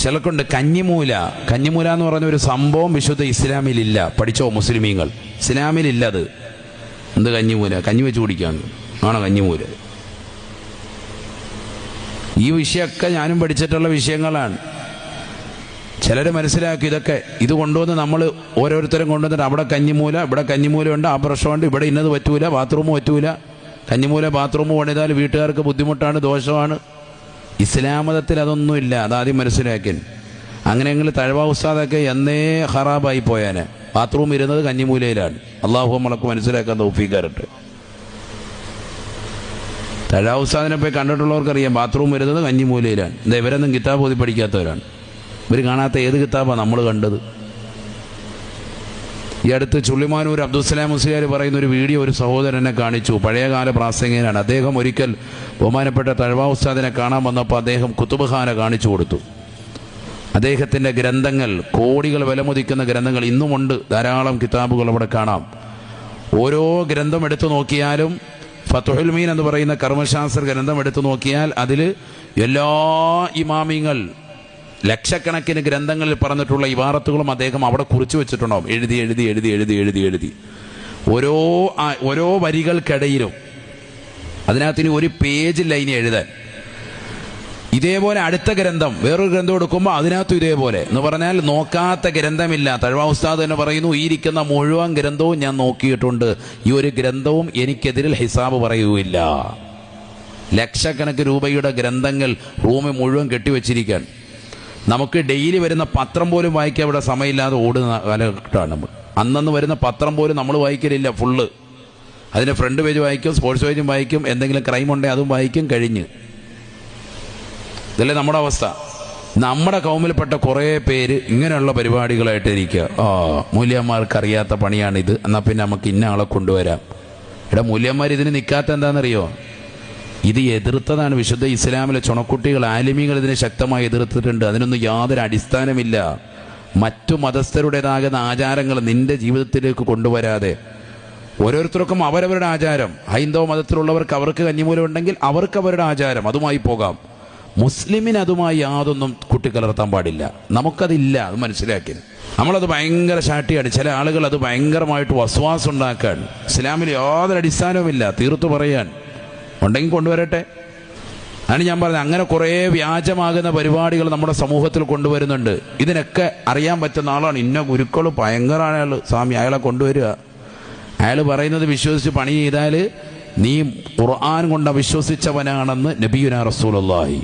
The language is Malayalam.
ചിലർക്കുണ്ട് കഞ്ഞിമൂല. കഞ്ഞിമൂല എന്ന് പറഞ്ഞ ഒരു സംഭവം വിശുദ്ധ ഇസ്ലാമിലില്ല. പഠിച്ചോ മുസ്ലിമീങ്ങൾ, ഇസ്ലാമിലില്ല അത്. എന്ത് കഞ്ഞിമൂല? കഞ്ഞി വെച്ച് കുടിക്കാന്ന് ആണോ കഞ്ഞിമൂല? ഈ വിഷയമൊക്കെ ഞാനും പഠിച്ചിട്ടുള്ള വിഷയങ്ങളാണ്. ചിലർ മനസ്സിലാക്കി ഇതൊക്കെ ഇത് കൊണ്ടുവന്ന് നമ്മൾ ഓരോരുത്തരും കൊണ്ടുവന്നിട്ട് അവിടെ കഞ്ഞിമൂല, ഇവിടെ കഞ്ഞിമൂലയുണ്ട്, ആ പ്രശ്നമുണ്ട്, ഇവിടെ ഇന്നത് പറ്റൂല, ബാത്റൂം പറ്റൂല. കഞ്ഞിമൂല ബാത്റൂം പണിതാൽ വീട്ടുകാർക്ക് ബുദ്ധിമുട്ടാണ്, ദോഷമാണ്. ഇസ്ലാം മതത്തിൽ അതൊന്നുമില്ല. അതാദ്യം മനസ്സിലാക്കി. അങ്ങനെയെങ്കിൽ തഴവ ഉസ്താദൊക്കെ എന്നേ ഹറാബായി പോയാനെ. ബാത്റൂം ഇരുന്നത് കഞ്ഞിമൂലയിലാണ്. അള്ളാഹു നമ്മളൊക്കെ മനസ്സിലാക്കാൻ തൗഫീഖ് തരട്ടെ. തഴവ ഉസ്താദിനെ പോയി കണ്ടിട്ടുള്ളവർക്കറിയാം ബാത്റൂം വരുന്നത് കഞ്ഞിമൂലയിലാണ്. എന്താ ഇവരൊന്നും കിതാബ് ഓതി പഠിക്കാത്തവരാണ്. ഇവർ കാണാത്ത ഏത് കിതാബാണ് നമ്മൾ കണ്ടത്? ഈ അടുത്ത് ചുള്ളിമാനൂർ അബ്ദുസ്സലാം മുസ്ലിയാർ പറയുന്ന ഒരു വീഡിയോ ഒരു സഹോദരനെ കാണിച്ചു. പഴയകാല പ്രാസംഗികനാണ് അദ്ദേഹം. ഒരിക്കൽ ബഹുമാനപ്പെട്ട തഴവ ഉസ്താദിനെ കാണാൻ വന്നപ്പോൾ അദ്ദേഹം കുത്തുബ്ഖാന കാണിച്ചു കൊടുത്തു. അദ്ദേഹത്തിൻ്റെ ഗ്രന്ഥങ്ങൾ, കോടികൾ വിലമതിക്കുന്ന ഗ്രന്ഥങ്ങൾ ഇന്നുമുണ്ട്. ധാരാളം കിതാബുകൾ അവിടെ കാണാം. ഓരോ ഗ്രന്ഥം എടുത്തു നോക്കിയാലും, ഫത്ഹുൽ മീൻ എന്ന് പറയുന്ന കർമ്മശാസ്ത്ര ഗ്രന്ഥം എടുത്തു നോക്കിയാൽ അതിൽ എല്ലാ ഇമാമിങ്ങൾ ലക്ഷക്കണക്കിന് ഗ്രന്ഥങ്ങളിൽ പറഞ്ഞിട്ടുള്ള ഇബാറത്തുകളും അദ്ദേഹം അവിടെ കുറിച്ചു വെച്ചിട്ടുണ്ടാവും. എഴുതി ഓരോ വരികൾക്കിടയിലും അതിനകത്തിന് ഒരു പേജ് ലൈൻ എഴുതാൻ. ഇതേപോലെ അടുത്ത ഗ്രന്ഥം, വേറൊരു ഗ്രന്ഥം എടുക്കുമ്പോൾ അതിനകത്തും ഇതേപോലെ എന്ന് പറഞ്ഞാൽ നോക്കാത്ത ഗ്രന്ഥമില്ല. തഴവ ഉസ്താദ് തന്നെ പറയുന്നു, ഈ ഇരിക്കുന്ന മുഴുവൻ ഗ്രന്ഥവും ഞാൻ നോക്കിയിട്ടുണ്ട്, ഈ ഒരു ഗ്രന്ഥവും എനിക്കെതിരിൽ ഹിസാബ് പറയുകയില്ല. ലക്ഷക്കണക്കിന് രൂപയുടെ ഗ്രന്ഥങ്ങൾ റൂമിൽ മുഴുവൻ കെട്ടിവെച്ചിരിക്കാൻ. നമുക്ക് ഡെയിലി വരുന്ന പത്രം പോലും വായിക്കാൻ ഇവിടെ സമയമില്ലാതെ ഓടുന്ന കാലഘട്ടമാണ് നമ്മൾ. അന്നന്ന് വരുന്ന പത്രം പോലും നമ്മൾ വായിക്കലില്ല. ഫുള്ള് അതിൻ്റെ ഫ്രണ്ട് പേജ് വായിക്കും, സ്പോർട്സ് പേജും വായിക്കും, എന്തെങ്കിലും ക്രൈം ഉണ്ടെങ്കിൽ അതും വായിക്കും, കഴിഞ്ഞ്. ഇതല്ലേ നമ്മുടെ അവസ്ഥ. നമ്മുടെ കൗമിൽപ്പെട്ട കുറേ പേര് ഇങ്ങനെയുള്ള പരിപാടികളായിട്ട് ഇരിക്കുക. മൂല്യന്മാർക്ക് അറിയാത്ത പണിയാണിത്, എന്നാൽ പിന്നെ നമുക്ക് ഇന്ന ആളെ കൊണ്ടുവരാം. ഇവിടെ മൂല്യന്മാർ ഇതിന് നിൽക്കാത്ത എന്താണെന്നറിയോ? ഇത് എതിർത്തതാണ് വിശുദ്ധ ഇസ്ലാമിലെ ചുണക്കുട്ടികൾ, ആലിമീങ്ങൾ ഇതിനെ ശക്തമായി എതിർത്തിട്ടുണ്ട്. അതിനൊന്നും യാതൊരു അടിസ്ഥാനമില്ല. മറ്റു മതസ്ഥരുടേതാകുന്ന ആചാരങ്ങൾ നിന്റെ ജീവിതത്തിലേക്ക് കൊണ്ടുവരാതെ, ഓരോരുത്തർക്കും അവരവരുടെ ആചാരം. ഹൈന്ദവ മതത്തിലുള്ളവർക്ക് അവർക്ക് കഞ്ഞിമൂലം ഉണ്ടെങ്കിൽ അവർക്ക് അവരുടെ ആചാരം, അതുമായി പോകാം. മുസ്ലിമിന് അതുമായി യാതൊന്നും കൂട്ടിക്കലർത്താൻ പാടില്ല. നമുക്കതില്ല, അത് മനസ്സിലാക്കി. നമ്മളത് ഭയങ്കര ശാട്ടിയാണ്. ചില ആളുകൾ അത് ഭയങ്കരമായിട്ട് വസ്വാസം ഉണ്ടാക്കാൻ. ഇസ്ലാമിൽ യാതൊരു അടിസ്ഥാനവുമില്ല. തീർത്തു പറയാൻ ഉണ്ടെങ്കിൽ കൊണ്ടുവരട്ടെ. അതാണ് ഞാൻ പറഞ്ഞത്. അങ്ങനെ കുറേ വ്യാജമാകുന്ന പരിപാടികൾ നമ്മുടെ സമൂഹത്തിൽ കൊണ്ടുവരുന്നുണ്ട്. ഇതിനൊക്കെ അറിയാൻ പറ്റുന്ന ആളാണ്. ഇന്ന ഗുരുക്കൾ ഭയങ്കരമാണ് അയാൾ, സ്വാമി അയാളെ കൊണ്ടുവരിക. അയാൾ പറയുന്നത് വിശ്വസിച്ച് പണി ചെയ്താൽ നീ ഖുർആൻ കൊണ്ട് വിശ്വസിച്ചവനാണെന്ന് നബിയുനാ റസൂലുള്ളാഹി